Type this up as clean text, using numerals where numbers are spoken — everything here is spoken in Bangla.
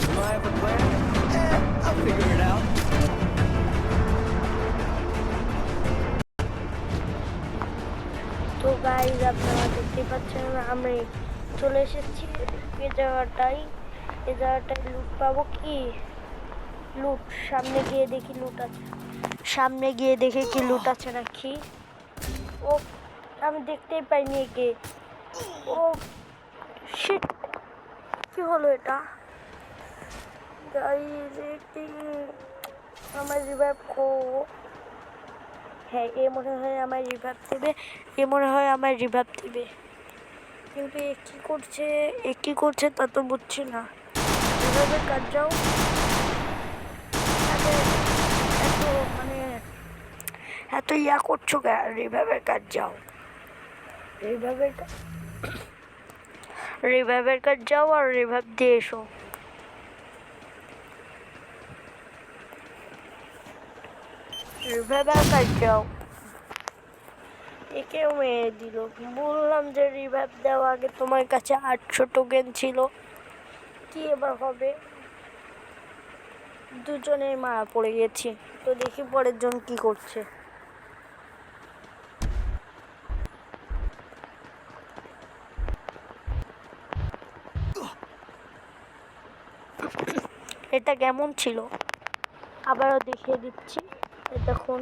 Do I have a plan? I'll figure it out. তো গাইজ আপনারা দেখতে পাচ্ছেন আমি চলে এসেছি এই জায়গাটায়। লুট পাবো কি? লুট, সামনে গিয়ে দেখি লুট আছে, সামনে গিয়ে দেখে কি লুট আছে নাকি। ও আমি দেখতেই পাইনি একে। ও শিট, কি হলো এটা? গাইজ আমার রিভাইভ হ্যাঁ, এ মনে হয় আমার রিভাইভ দেবে, কিন্তু এ কি করছে তা তো বুঝছি না। রিভাইভের কাজ যাও, এত মানে এত ইয়া করছো কেন? রিভাইভের কাজ যাও, রিভাইভের কাজ যাও আর রিভাইভ দিয়ে এসো। রিভাইভের কাজ যাও। একেও মেরে দিল। বললাম যে রিভাইভ দেওয়া আগে তোমার কাছে 800 টোকেন ছিল, কি এবার হবে? দুজনেই মারা পড়ে গেছি। তো দেখি পরের জন কি করছে। এটা কেমন ছিল আবারও দেখিয়ে দিচ্ছি। দেখুন